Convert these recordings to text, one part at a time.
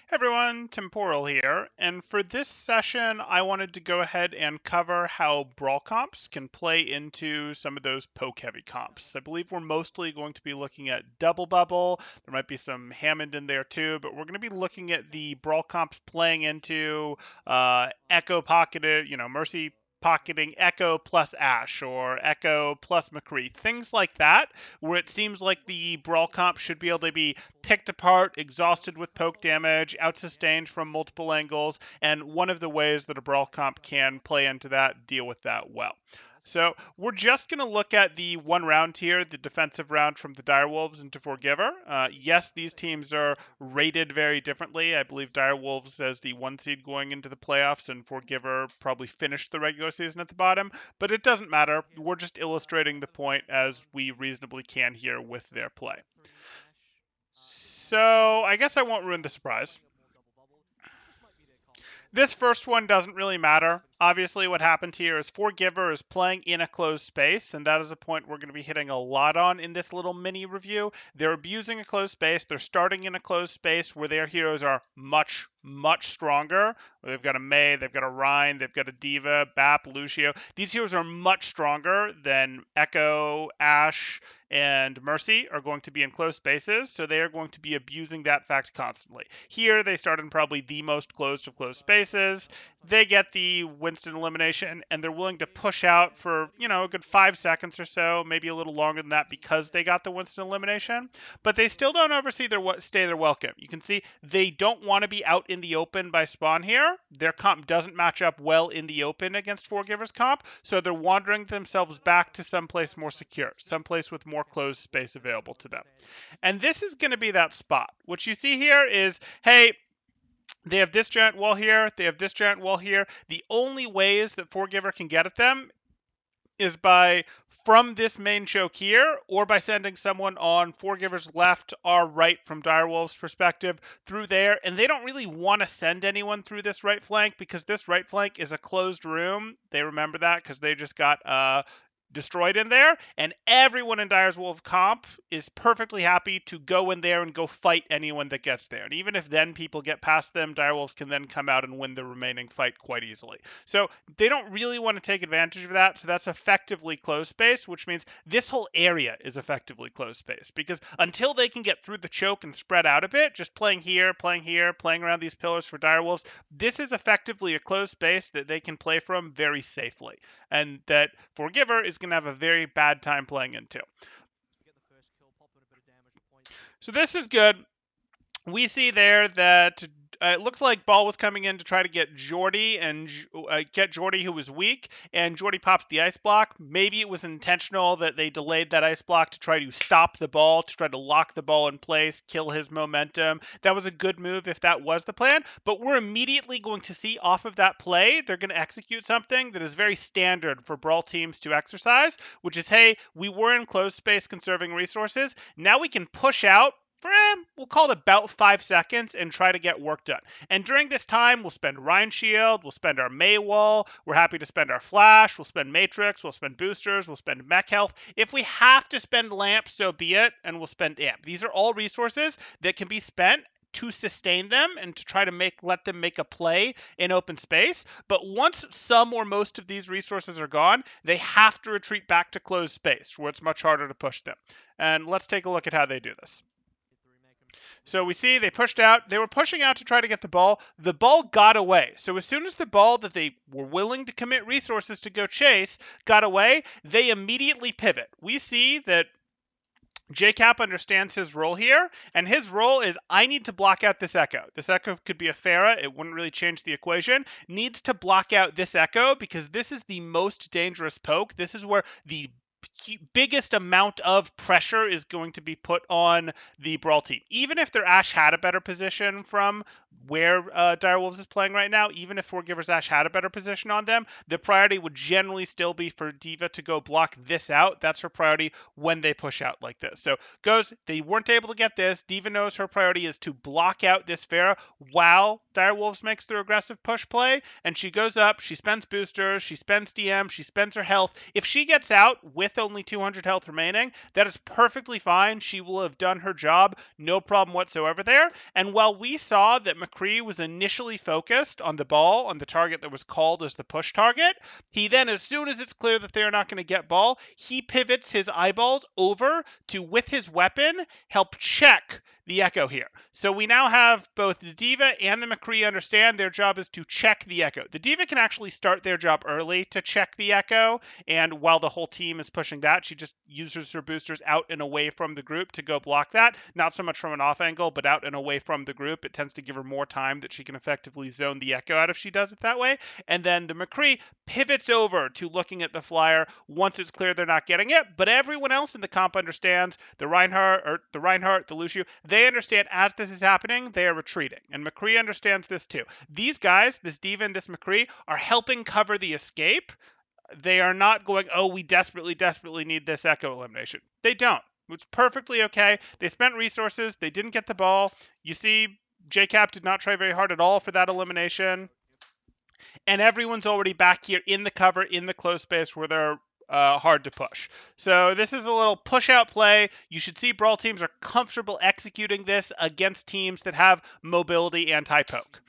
Hey everyone, Temporal here, and for this session, I wanted to go ahead and cover how brawl comps can play into some of those poke-heavy comps. I believe we're mostly going to be looking at Double Bubble. There might be some Hammond in there too, but we're going to be looking at the brawl comps playing into Echo Pocketed, Mercy pocketing Echo plus Ash or Echo plus McCree, things like that, where it seems like the brawl comp should be able to be picked apart, exhausted with poke damage, outsustained from multiple angles, and one of the ways that a brawl comp can play into that, deal with that well. So we're just going to look at the one round here, the defensive round from the Direwolves into 4Giver. Yes, these teams are rated very differently. I believe Direwolves as the one seed going into the playoffs, and 4Giver probably finished the regular season at the bottom, but it doesn't matter. We're just illustrating the point as we reasonably can here with their play. So I guess I won't ruin the surprise. This first one doesn't really matter. Obviously, what happened here is 4Giver is playing in a closed space, and that is a point we're going to be hitting a lot on in this little mini review. They're abusing a closed space. They're starting in a closed space where their heroes are much, much stronger. They've got a Mei, they've got a Rhine, they've got a Diva, Bap, Lucio. These heroes are much stronger than Echo, Ashe, and Mercy are going to be in closed spaces, so they are going to be abusing that fact constantly. Here, they start in probably the most closed of closed spaces. They get the Winston elimination, and they're willing to push out for, a good 5 seconds or so, maybe a little longer than that because they got the Winston elimination. But they still don't stay their welcome. You can see they don't want to be out in the open by spawn here. Their comp doesn't match up well in the open against 4Giver's comp, so they're wandering themselves back to someplace more secure, someplace with more closed space available to them. And this is going to be that spot. What you see here is, hey, they have this giant wall here. They have this giant wall here. The only ways that 4Giver can get at them is by from this main choke here, or by sending someone on 4Giver's left or right from Direwolf's perspective through there. And they don't really want to send anyone through this right flank because this right flank is a closed room. They remember that because they just got destroyed in there, and everyone in Dire's Wolf comp is perfectly happy to go in there and go fight anyone that gets there. And even if then people get past them, Direwolves can then come out and win the remaining fight quite easily. So they don't really want to take advantage of that, so that's effectively closed space, which means this whole area is effectively closed space, because until they can get through the choke and spread out a bit, just playing here, playing around these pillars for Direwolves, this is effectively a closed space that they can play from very safely, and that 4Giver is going to have a very bad time playing into. So this is good. We see there that it looks like Ball was coming in to try to get Jordy and get Jordy, who was weak, and Jordy pops the ice block. Maybe it was intentional that they delayed that ice block to try to stop the ball, to try to lock the ball in place, kill his momentum. That was a good move if that was the plan, but we're immediately going to see off of that play, they're going to execute something that is very standard for Brawl teams to exercise, which is, hey, we were in closed space conserving resources. Now we can push out for, we'll call it about 5 seconds and try to get work done. And during this time, we'll spend Rhine Shield, we'll spend our Mei Wall, we're happy to spend our Flash, we'll spend Matrix, we'll spend Boosters, we'll spend Mech Health. If we have to spend Lamp, so be it, and we'll spend Amp. These are all resources that can be spent to sustain them and to try to let them make a play in open space. But once some or most of these resources are gone, they have to retreat back to closed space where it's much harder to push them. And let's take a look at how they do this. So we see they pushed out. They were pushing out to try to get the ball. The ball got away. So as soon as the ball that they were willing to commit resources to go chase got away, they immediately pivot. We see that JCap understands his role here, and his role is I need to block out this Echo. This Echo could be a Pharah. It wouldn't really change the equation. Needs to block out this Echo because this is the most dangerous poke. This is where the biggest amount of pressure is going to be put on the Brawl team. Even if their Ashe had a better position from where Direwolves is playing right now, even if 4Giver's Ashe had a better position on them, the priority would generally still be for Diva to go block this out. That's her priority when they push out like this. So they weren't able to get this. Diva knows her priority is to block out this Pharah while Direwolves makes their aggressive push play, and she goes up, she spends boosters, she spends DM, she spends her health. If she gets out with a only 200 health remaining. That is perfectly fine. She will have done her job, no problem whatsoever there. And while we saw that McCree was initially focused on the ball, on the target that was called as the push target, he then, as soon as it's clear that they're not going to get ball, he pivots his eyeballs over to, with his weapon, help check the Echo here. So we now have both the Diva and the McCree understand their job is to check the Echo. The Diva can actually start their job early to check the Echo, and while the whole team is pushing that, she just uses her boosters out and away from the group to go block that. Not so much from an off angle, but out and away from the group. It tends to give her more time that she can effectively zone the Echo out if she does it that way. And then the McCree pivots over to looking at the flyer once it's clear they're not getting it. But everyone else in the comp understands. The Reinhardt, the Lucio, they understand as this is happening, they are retreating. And McCree understands this too. These guys, this Diva and this McCree, are helping cover the escape. They are not going, oh, we desperately, desperately need this Echo elimination. They don't. It's perfectly okay. They spent resources. They didn't get the ball. You see, JCap did not try very hard at all for that elimination. And everyone's already back here in the cover, in the close space where they're hard to push. So this is a little push out play. You should see Brawl teams are comfortable executing this against teams that have mobility anti-poke.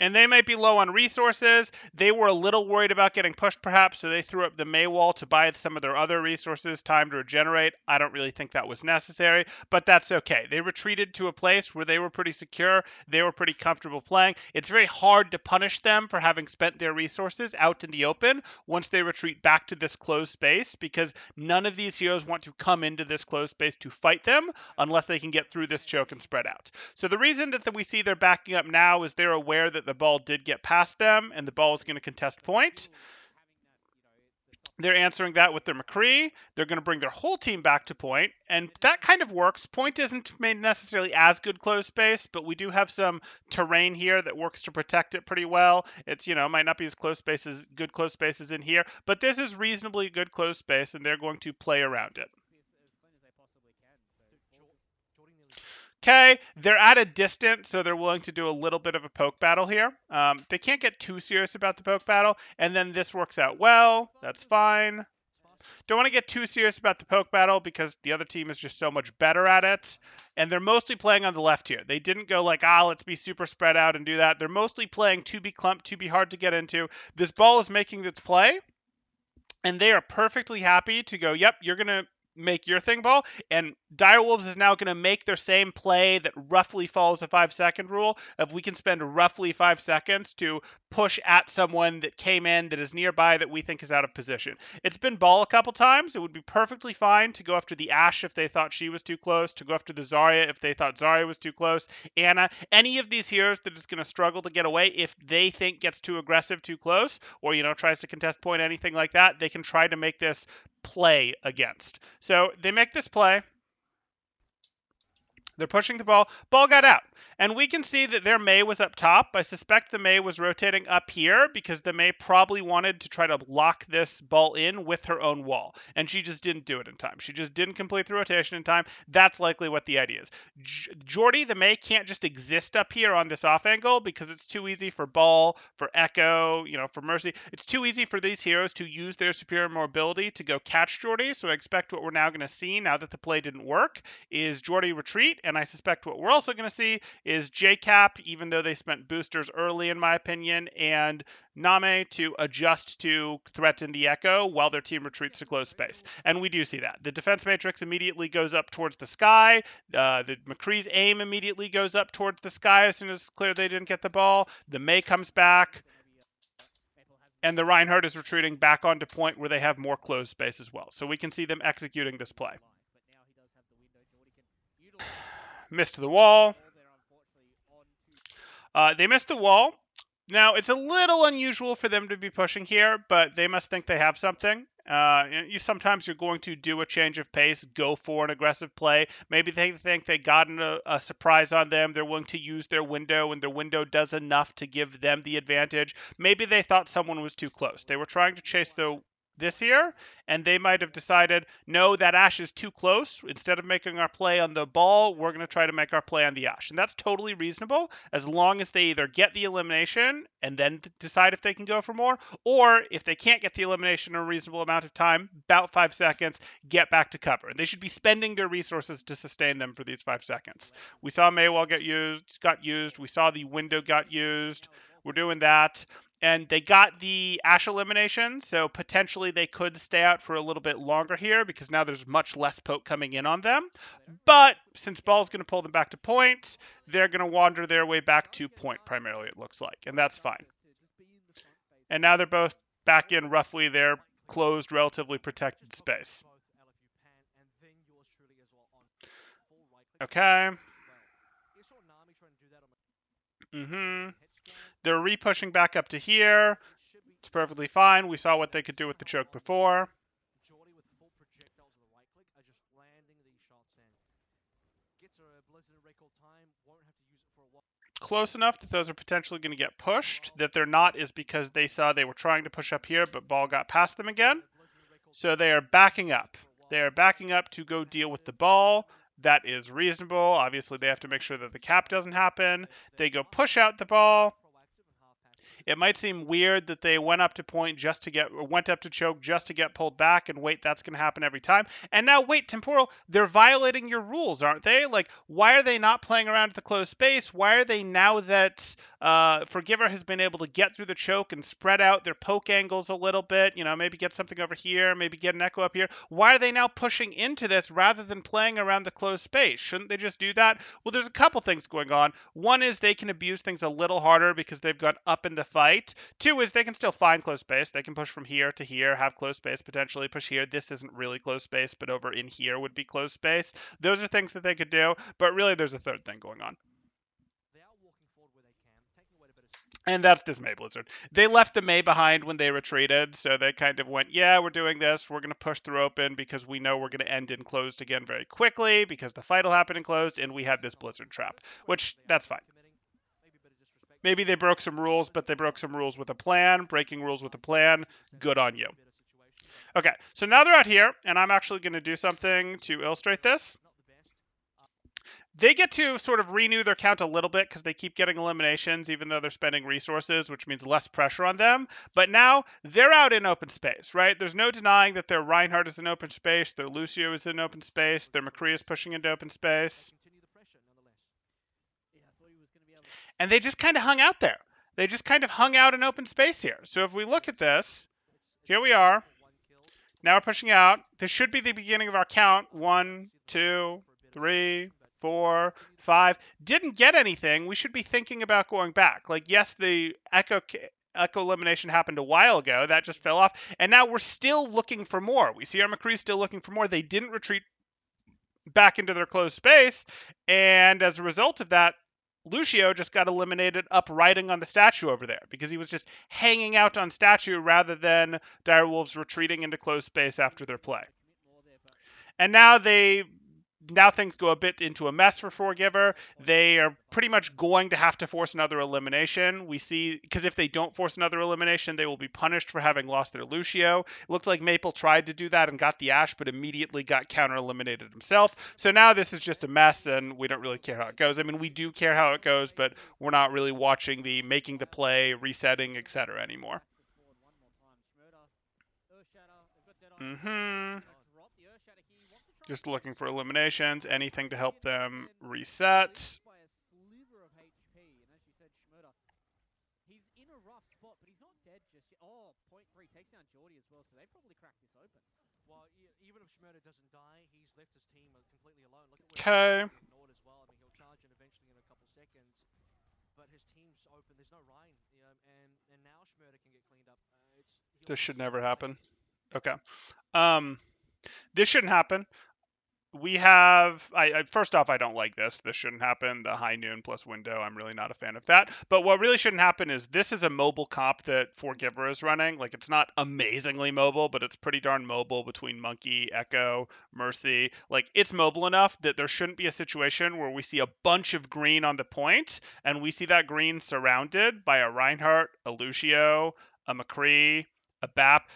And they might be low on resources. They were a little worried about getting pushed, perhaps, so they threw up the May wall to buy some of their other resources, time to regenerate. I don't really think that was necessary, but that's okay. They retreated to a place where they were pretty secure. They were pretty comfortable playing. It's very hard to punish them for having spent their resources out in the open once they retreat back to this closed space, because none of these heroes want to come into this closed space to fight them unless they can get through this choke and spread out. So the reason that we see they're backing up now is they're aware that the ball did get past them and the ball is going to contest point. They're answering that with their McCree. They're going to bring their whole team back to point, and that kind of works. Point isn't made necessarily as good close space, but we do have some terrain here that works to protect it pretty well. It's, might not be as good close spaces in here, but this is reasonably good close space, and they're going to play around it. Okay, they're at a distance, so they're willing to do a little bit of a poke battle here. They can't get too serious about the poke battle, and then this works out well. That's fine. Don't want to get too serious about the poke battle because the other team is just so much better at it. And they're mostly playing on the left here. They didn't go like, let's be super spread out and do that. They're mostly playing to be clumped, to be hard to get into. This ball is making its play, and they are perfectly happy to go, yep, you're going to make your thing, ball. And Direwolves is now going to make their same play that roughly follows a 5-second rule. If we can spend roughly 5 seconds to push at someone that came in that is nearby that we think is out of position. It's been ball a couple times. It would be perfectly fine to go after the Ashe if they thought she was too close, to go after the Zarya if they thought Zarya was too close, Anna, any of these heroes that is going to struggle to get away if they think gets too aggressive, too close, or, tries to contest point, anything like that, they can try to make this play against. So they make this play. They're pushing the ball. Ball got out. And we can see that their Mei was up top. I suspect the Mei was rotating up here because the Mei probably wanted to try to lock this ball in with her own wall. And she just didn't do it in time. She just didn't complete the rotation in time. That's likely what the idea is. Jordy, the Mei, can't just exist up here on this off angle because it's too easy for Ball, for Echo, for Mercy. It's too easy for these heroes to use their superior mobility to go catch Jordy. So I expect what we're now going to see, now that the play didn't work, is Jordy retreat. And I suspect what we're also going to see is JCap, even though they spent boosters early, in my opinion, and Name to adjust to threaten the Echo while their team retreats to close space. And we do see that. The defense matrix immediately goes up towards the sky. The McCree's aim immediately goes up towards the sky as soon as it's clear they didn't get the ball. The Mei comes back. And the Reinhardt is retreating back onto point where they have more closed space as well. So we can see them executing this play. Missed the wall. They missed the wall. Now, it's a little unusual for them to be pushing here, but they must think they have something. Sometimes you're going to do a change of pace, go for an aggressive play. Maybe they think they got a surprise on them. They're willing to use their window, and their window does enough to give them the advantage. Maybe they thought someone was too close. They were trying to chase the this here, and they might have decided, no, that ash is too close. Instead of making our play on the ball, we're going to try to make our play on the ash. And that's totally reasonable as long as they either get the elimination and then decide if they can go for more, or if they can't get the elimination in a reasonable amount of time, about 5 seconds, get back to cover. And they should be spending their resources to sustain them for these 5 seconds. We saw Maywell got used. We saw the window got used. We're doing that. And they got the ash elimination, so potentially they could stay out for a little bit longer here because now there's much less poke coming in on them. But since ball's going to pull them back to point, they're going to wander their way back to point primarily, it looks like, and that's fine. And now they're both back in roughly their closed, relatively protected space. Okay. They're re-pushing back up to here. It's perfectly fine. We saw what they could do with the choke before. Close enough that those are potentially going to get pushed. That they're not is because they saw they were trying to push up here, but ball got past them again. So they are backing up. They are backing up to go deal with the ball. That is reasonable. Obviously, they have to make sure that the cap doesn't happen. They go push out the ball. It might seem weird that they went up to choke just to get pulled back and wait, that's going to happen every time. And now wait, Temporal, they're violating your rules, aren't they? Like, why are they not playing around the closed space? Why are they, now that 4Giver has been able to get through the choke and spread out their poke angles a little bit, maybe get something over here, maybe get an echo up here, why are they now pushing into this rather than playing around the closed space? Shouldn't they just do that? Well, there's a couple things going on. One is they can abuse things a little harder because they've got up in the fight. Two is they can still find close space. They can push from here to here, have close space, potentially push here. This isn't really close space, but over in here would be close space. Those are things that they could do, but really there's a third thing going on. And that's this May Blizzard. They left the May behind when they retreated, so they kind of went, yeah, we're doing this. We're going to push through open because we know we're going to end in closed again very quickly because the fight will happen in closed, and we had this Blizzard trap, which, that's fine. Maybe they broke some rules, but they broke some rules with a plan. Breaking rules with a plan, good on you. Okay, so now they're out here, and I'm actually going to do something to illustrate this. They get to sort of renew their count a little bit because they keep getting eliminations, even though they're spending resources, which means less pressure on them. But now they're out in open space, right? There's no denying that their Reinhardt is in open space, their Lucio is in open space, their McCree is pushing into open space. And they just kind of hung out there. They just kind of hung out in open space here. So if we look at this, here we are. Now we're pushing out. This should be the beginning of our count. 1, 2, 3, 4, 5. Didn't get anything. We should be thinking about going back. Like, yes, the Echo elimination happened a while ago. That just fell off. And now we're still looking for more. We see our McCree still looking for more. They didn't retreat back into their closed space. And as a result of that, Lucio just got eliminated up riding on the statue over there because he was just hanging out on statue rather than Direwolves retreating into closed space after their play. And now things go a bit into a mess for 4Giver. They are pretty much going to have to force another elimination. We see, because if they don't force another elimination, they will be punished for having lost their Lucio. It looks like Maple tried to do that and got the Ash, but immediately got counter-eliminated himself. So now this is just a mess, and we don't really care how it goes. I mean, we do care how it goes, but we're not really watching the making the play, resetting, etc. anymore. Just looking for eliminations, anything to help them reset. Okay. This should never happen. Okay. This shouldn't happen. We have, first off, I don't like this. This shouldn't happen. The high noon plus window, I'm really not a fan of that. But what really shouldn't happen is this is a mobile comp that 4Giver is running. Like, it's not amazingly mobile, but it's pretty darn mobile between Monkey, Echo, Mercy. Like, it's mobile enough that there shouldn't be a situation where we see a bunch of green on the point, and we see that green surrounded by a Reinhardt, a Lucio, a McCree, a BAP.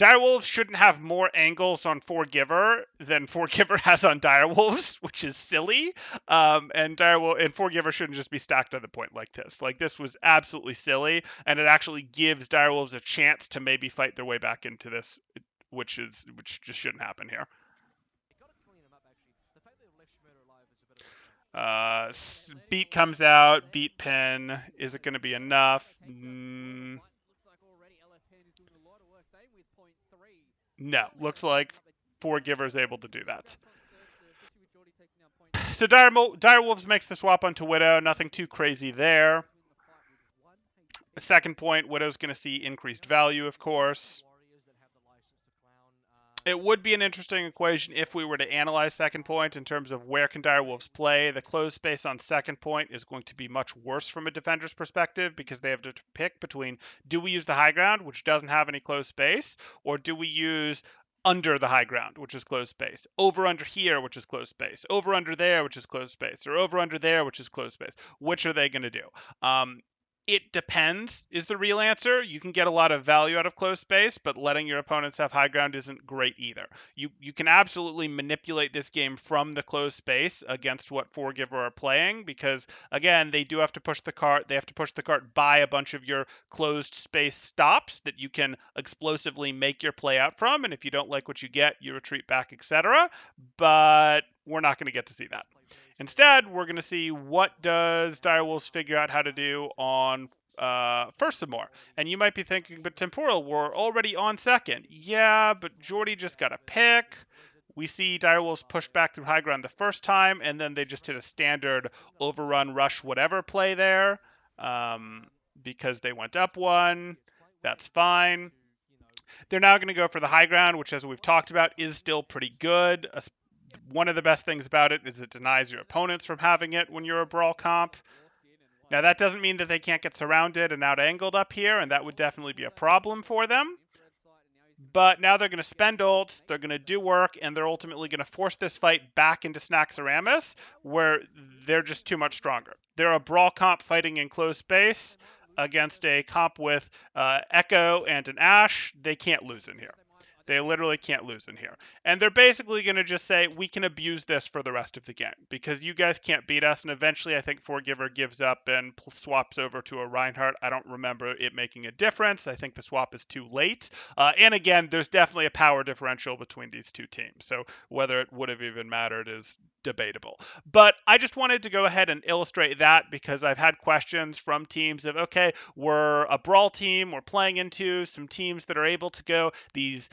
Direwolves shouldn't have more angles on 4Giver than 4Giver has on Direwolves, which is silly. And 4Giver shouldn't just be stacked on the point like this. Like this was absolutely silly, and it actually gives Direwolves a chance to maybe fight their way back into this, which just shouldn't happen here. Beat comes out. Beat pin. Is it going to be enough? No. Looks like 4Giver is able to do that. So Direwolves makes the swap onto Widow. Nothing too crazy there. The second point, Widow's going to see increased value, of course. It would be an interesting equation if we were to analyze second point in terms of where can Direwolves play. The closed space on second point is going to be much worse from a defender's perspective because they have to pick between, do we use the high ground, which doesn't have any closed space, or do we use under the high ground, which is closed space, over under here, which is closed space, over under there, which is closed space, or over under there, which is closed space. Which are they going to do? It depends is the real answer. You can get a lot of value out of closed space, but letting your opponents have high ground isn't great either. You can absolutely manipulate this game from the closed space against what 4Giver are playing because, again, they do have to push the cart. They have to push the cart by a bunch of your closed space stops that you can explosively make your play out from. And if you don't like what you get, you retreat back, etc. But we're not going to get to see that. Instead, we're going to see what does Direwolves figure out how to do on first some more. And you might be thinking, but Temporal, we're already on second. Yeah, but Jordy just got a pick. We see Direwolves push back through high ground the first time, and then they just hit a standard overrun, rush, whatever play there because they went up one. That's fine. They're now going to go for the high ground, which, as we've talked about, is still pretty good. One of the best things about it is it denies your opponents from having it when you're a brawl comp. Now, that doesn't mean that they can't get surrounded and out-angled up here, and that would definitely be a problem for them. But now they're going to spend ults, they're going to do work, and they're ultimately going to force this fight back into Snaxaramus, where they're just too much stronger. They're a brawl comp fighting in closed space against a comp with Echo and an Ashe. They can't lose in here. They literally can't lose in here. And they're basically going to just say, we can abuse this for the rest of the game because you guys can't beat us. And eventually, I think 4Giver gives up and swaps over to a Reinhardt. I don't remember it making a difference. I think the swap is too late. And again, there's definitely a power differential between these two teams. So whether it would have even mattered is debatable. But I just wanted to go ahead and illustrate that because I've had questions from teams of, okay, we're a brawl team. We're playing into some teams that are able to go these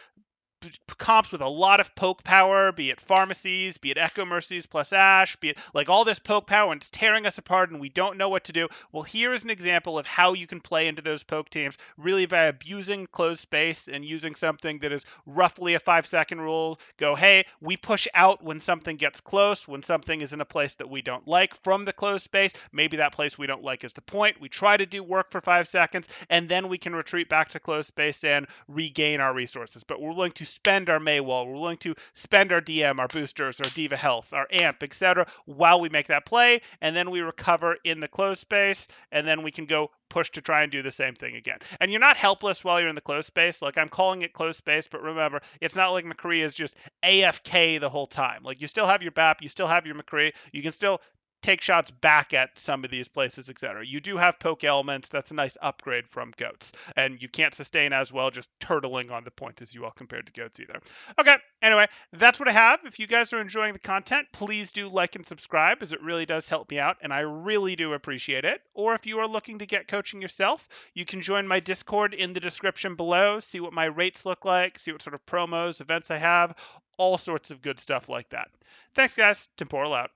comps with a lot of poke power, be it pharmacies, be it Echo Mercies plus Ashe, be it like all this poke power and it's tearing us apart and we don't know what to do. Well, here is an example of how you can play into those poke teams really by abusing closed space and using something that is roughly a 5-second rule. Go, hey, we push out when something gets close, when something is in a place that we don't like from the closed space. Maybe that place we don't like is the point. We try to do work for 5 seconds and then we can retreat back to closed space and regain our resources. But we're willing to spend our Maywall, we're willing to spend our DM, our boosters, our Diva Health, our Amp, etc. while we make that play, and then we recover in the closed space, and then we can go push to try and do the same thing again. And you're not helpless while you're in the closed space. Like, I'm calling it closed space, but remember, it's not like McCree is just AFK the whole time. Like, you still have your BAP, you still have your McCree, you can still take shots back at some of these places, etc. You do have poke elements. That's a nice upgrade from goats. And you can't sustain as well just turtling on the point as you will compared to goats either. Okay, anyway, that's what I have. If you guys are enjoying the content, please do like and subscribe as it really does help me out and I really do appreciate it. Or if you are looking to get coaching yourself, you can join my Discord in the description below, see what my rates look like, see what sort of promos, events I have, all sorts of good stuff like that. Thanks guys, Temporal out.